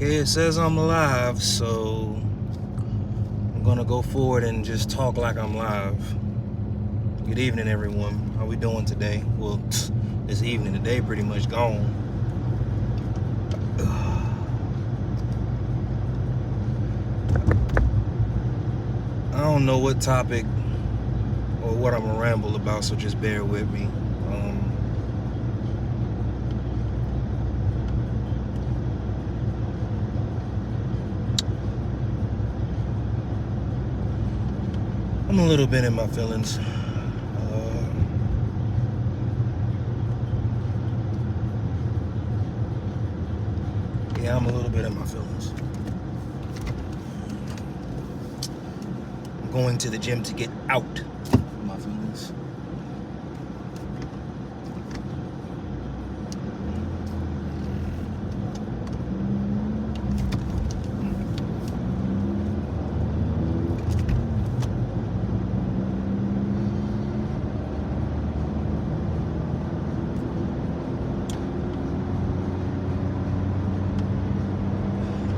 Okay, it says I'm live, so I'm gonna go forward and just talk like I'm live. Good evening, everyone. How we doing today? Well, this evening, today pretty much gone. I don't know what topic or what I'm gonna ramble about, so just bear with me. I'm a little bit in my feelings. Yeah, I'm a little bit in my feelings. I'm going to the gym to get out of my feelings.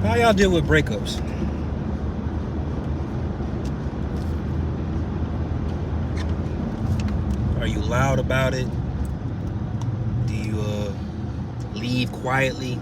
How y'all deal with breakups? Are you loud about it? Do you leave quietly?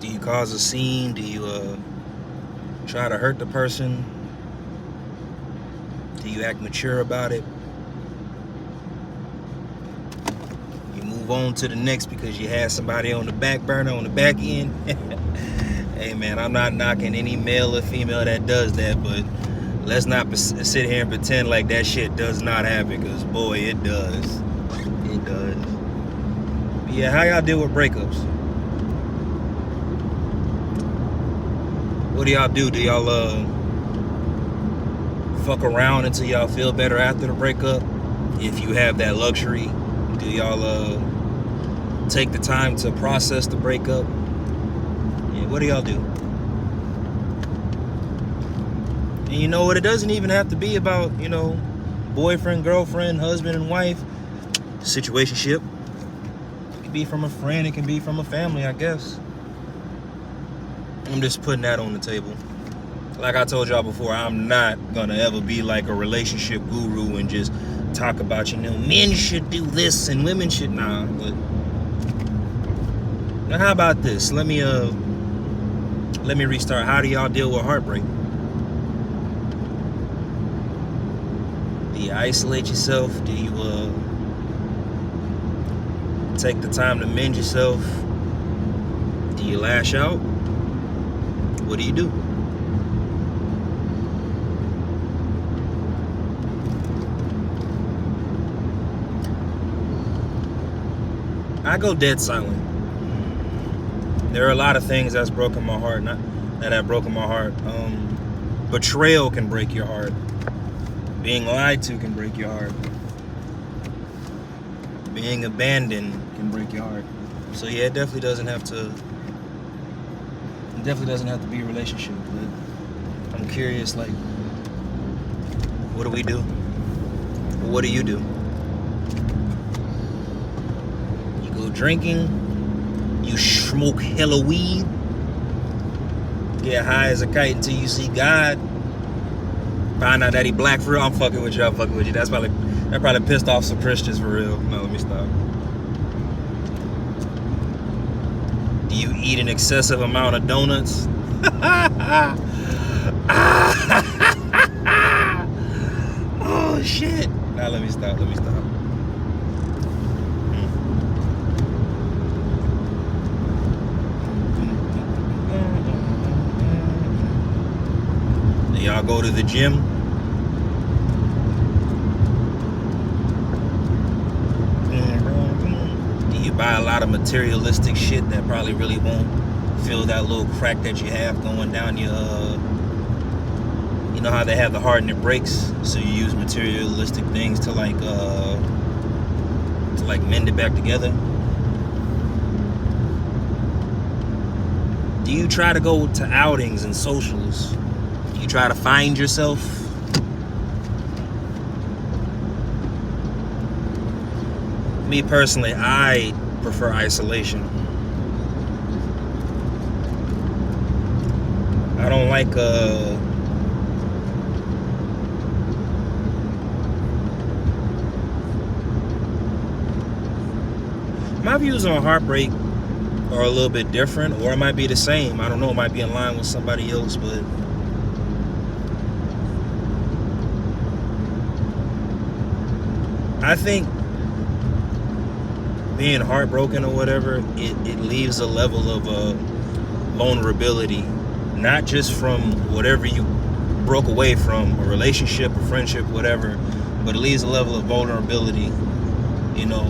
Do you cause a scene? Do you try to hurt the person? Do you act mature about it? You move on to the next because you had somebody on the back burner, on the back end? Hey man, I'm not knocking any male or female that does that, but let's not sit here and pretend like that shit does not happen, because boy, it does. It does. But yeah, how y'all deal with breakups? What do y'all do? Do y'all fuck around until y'all feel better after the breakup? If you have that luxury, do y'all take the time to process the breakup? Yeah, what do y'all do? And you know what? It doesn't even have to be about, boyfriend, girlfriend, husband and wife situationship. It can be from a friend. It can be from a family, I guess. I'm just putting that on the table. Like I told y'all before, I'm not gonna ever be like a relationship guru and just talk about, men should do this and women should not. But now, how about this? Let me restart. How do y'all deal with heartbreak? Do you isolate yourself? Do you take the time to mend yourself? Do you lash out? What do you do? I go dead silent. There are a lot of things that's broken my heart, that have broken my heart. Betrayal can break your heart. Being lied to can break your heart. Being abandoned can break your heart. So yeah, it definitely doesn't have to be a relationship. But I'm curious, like, what do we do? What do you do? You go drinking, you smoke hella weed, get high as a kite until you see God, find out that he black for real. I'm fucking with you. That probably pissed off some Christians for real. No, let me stop. Do you eat an excessive amount of donuts? Oh shit. Now let me stop. Do y'all go to the gym? Do you buy a lot of materialistic shit that probably really won't fill that little crack that you have going down your you know how they have the heart and it breaks, so you use materialistic things to like mend it back together? Do you try to go to outings and socials? Do you try to find yourself? Me personally, I prefer isolation. I don't like my views on heartbreak are a little bit different, or it might be the same. I don't know, it might be in line with somebody else, but I think being heartbroken or whatever, it leaves a level of vulnerability, not just from whatever you broke away from, a relationship, a friendship, whatever, but it leaves a level of vulnerability, you know,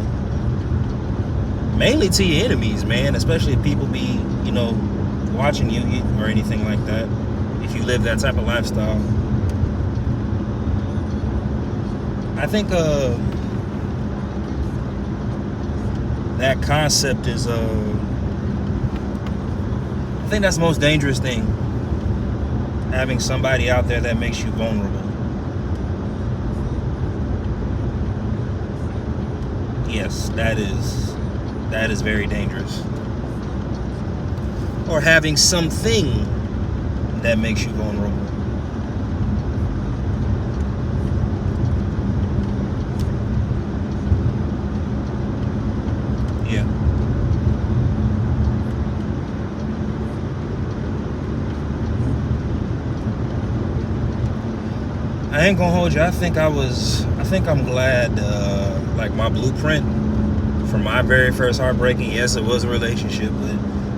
mainly to your enemies, man, especially if people be, you know, watching you or anything like that, if you live that type of lifestyle. I think that concept is I think that's the most dangerous thing, having somebody out there that makes you vulnerable. Yes, that is very dangerous. Or having something that makes you vulnerable. Yeah. I ain't gonna hold you. I think I'm glad, like my blueprint for my very first heartbreaking, yes, it was a relationship, but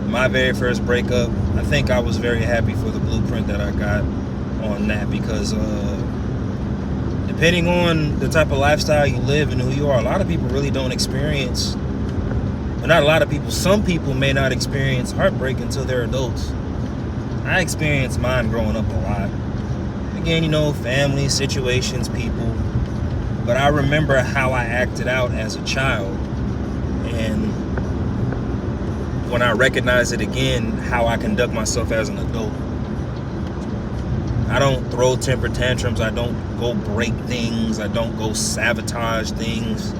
my very first breakup, I think I was very happy for the blueprint that I got on that, because depending on the type of lifestyle you live and who you are, a lot of people really don't experience, well, not a lot of people, some people may not experience heartbreak until they're adults. I experienced mine growing up a lot. Again, you know, family, situations, people. But I remember how I acted out as a child. And when I recognize it again, how I conduct myself as an adult. I don't throw temper tantrums. I don't go break things. I don't go sabotage things.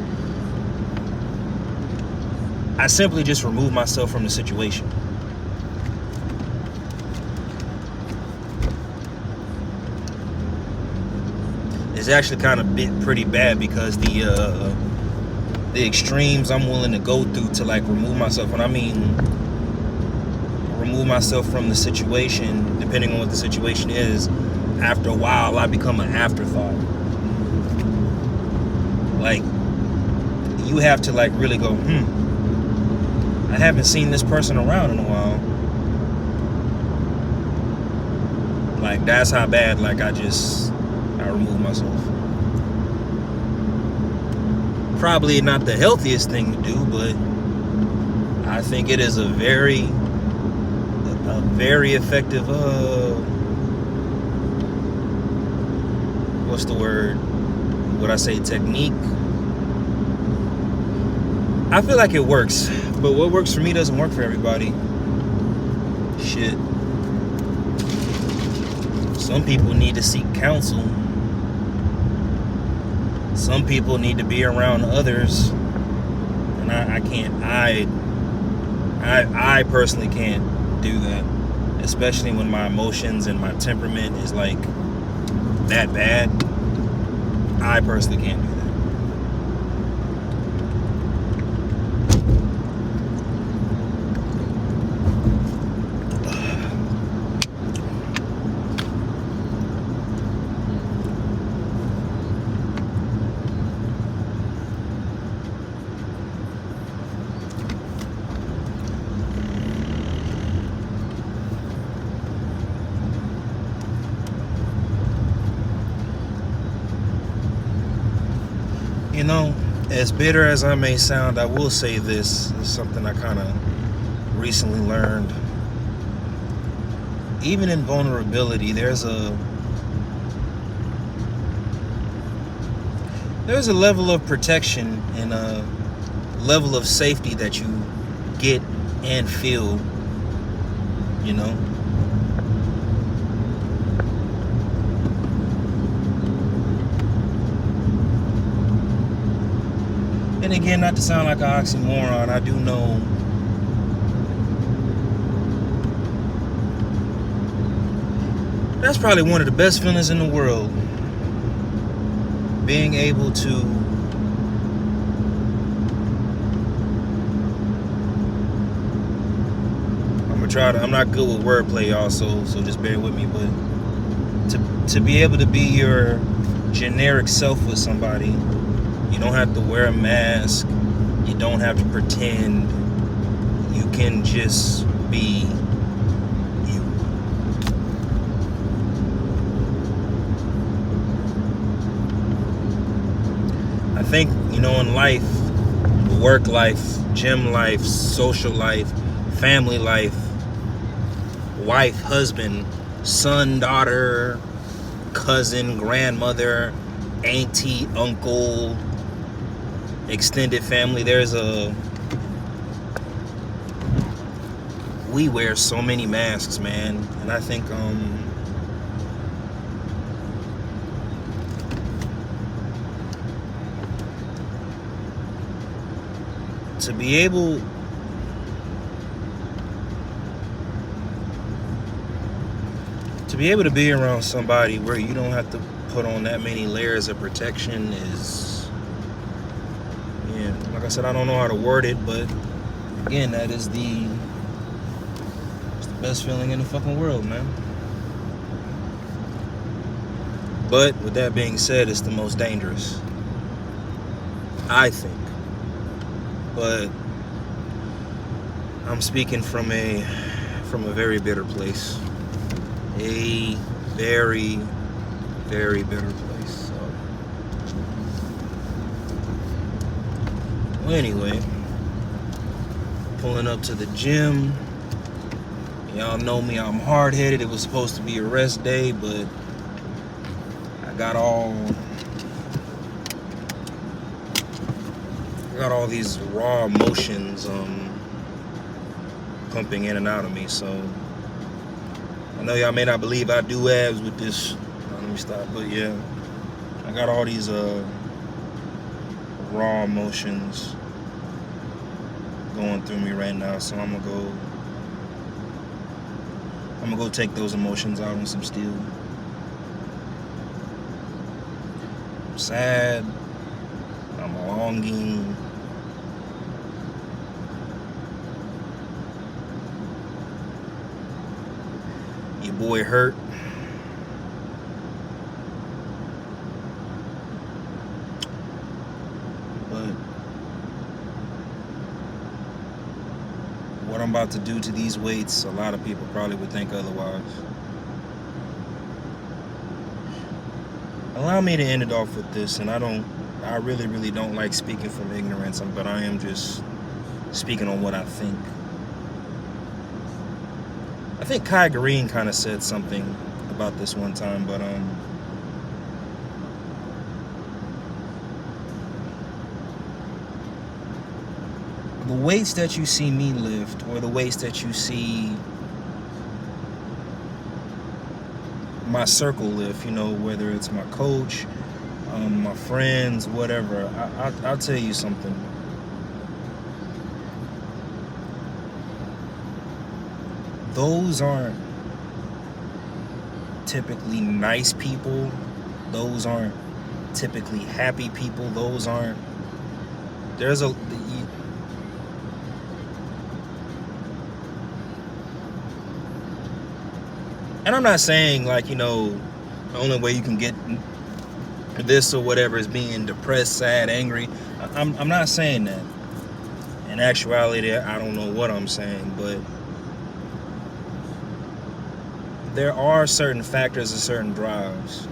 I simply just remove myself from the situation. It's actually kind of pretty bad, because the extremes I'm willing to go through to like remove myself, and I mean remove myself from the situation, depending on what the situation is, after a while I become an afterthought. Like, you have to like really go, I haven't seen this person around in a while. Like, that's how bad, like, I remove myself. Probably not the healthiest thing to do, but I think it is a very effective, what's the word? Would I say technique? I feel like it works, but what works for me doesn't work for everybody. Shit. Some people need to seek counsel. Some people need to be around others, and I can't. I personally can't do that, especially when my emotions and my temperament is like that bad. I personally can't do that. You know, as bitter as I may sound, I will say this. It's something I kind of recently learned. Even in vulnerability, there's a level of protection and a level of safety that you get and feel, you know. And again, not to sound like an oxymoron, I do know That's probably one of the best feelings in the world. Being able to I'm not good with wordplay, y'all, so just bear with me, but to be able to be your generic self with somebody, you don't have to wear a mask, you don't have to pretend, you can just be you. I think, in life, work life, gym life, social life, family life, wife, husband, son, daughter, cousin, grandmother, auntie, uncle, extended family, we wear so many masks, man. And I think to be able to be around somebody where you don't have to put on that many layers of protection is, like I said, I don't know how to word it, but again, that is the best feeling in the fucking world, man. But with that being said, it's the most dangerous, I think. But I'm speaking from a very bitter place. A very, very bitter place. So, well, anyway, pulling up to the gym. Y'all know me, I'm hard-headed. It was supposed to be a rest day, but I got all these raw emotions pumping in and out of me. So I know y'all may not believe I do abs with this. Let me stop. But yeah, I got all these raw emotions going through me right now. So I'm gonna go take those emotions out on some steel. I'm sad. I'm longing. Your boy hurt. But what I'm about to do to these weights, a lot of people probably would think otherwise. Allow me to end it off with this, and I really, really don't like speaking from ignorance, but I am just speaking on what I think. I think Kai Green kind of said something about this one time, but the weights that you see me lift, or the weights that you see my circle lift, whether it's my coach, my friends, whatever, I'll tell you something. Those aren't typically nice people. Those aren't typically happy people. Those aren't. And I'm not saying like, the only way you can get this or whatever is being depressed, sad, angry. I'm not saying that. In actuality, I don't know what I'm saying, but there are certain factors and certain drives.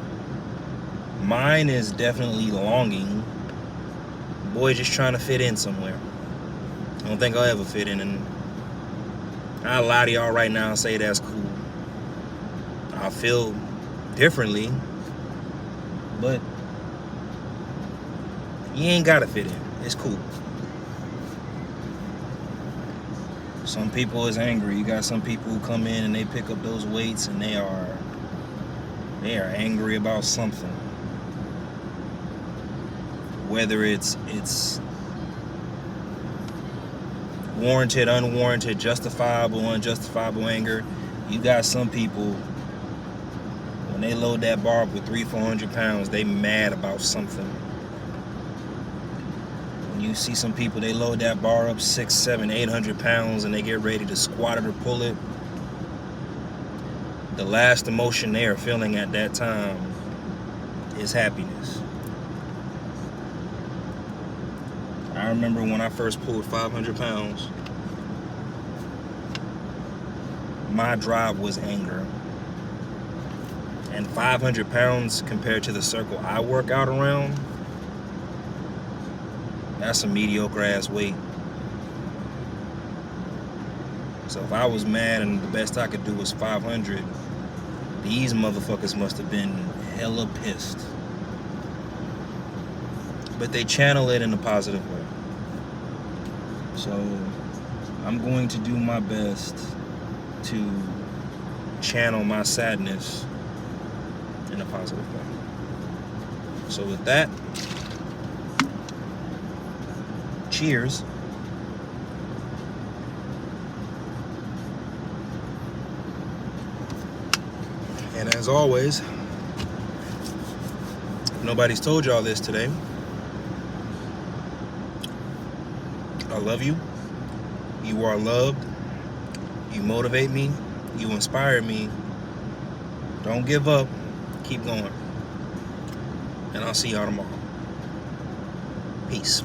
Mine is definitely longing. Boy, just trying to fit in somewhere. I don't think I'll ever fit in, and I'll lie to y'all right now and say that's cool. I feel differently, but you ain't gotta fit in. It's cool. Some people is angry. You got some people who come in and they pick up those weights and they are angry about something. Whether it's warranted, unwarranted, justifiable, unjustifiable anger. You got some people When they load that bar up with 300-400 pounds, they mad about something. When you see some people, they load that bar up 600, 700, 800 pounds and they get ready to squat it or pull it, the last emotion they are feeling at that time is happiness. I remember when I first pulled 500 pounds, my drive was anger. And 500 pounds compared to the circle I work out around, that's a mediocre ass weight. So if I was mad and the best I could do was 500, these motherfuckers must have been hella pissed. But they channel it in a positive way. So I'm going to do my best to channel my sadness in a positive way. So with that, cheers. And as always, if nobody's told y'all this today, I love you. You are loved. You motivate me. You inspire me. Don't give up. Keep going. And I'll see y'all tomorrow. Peace.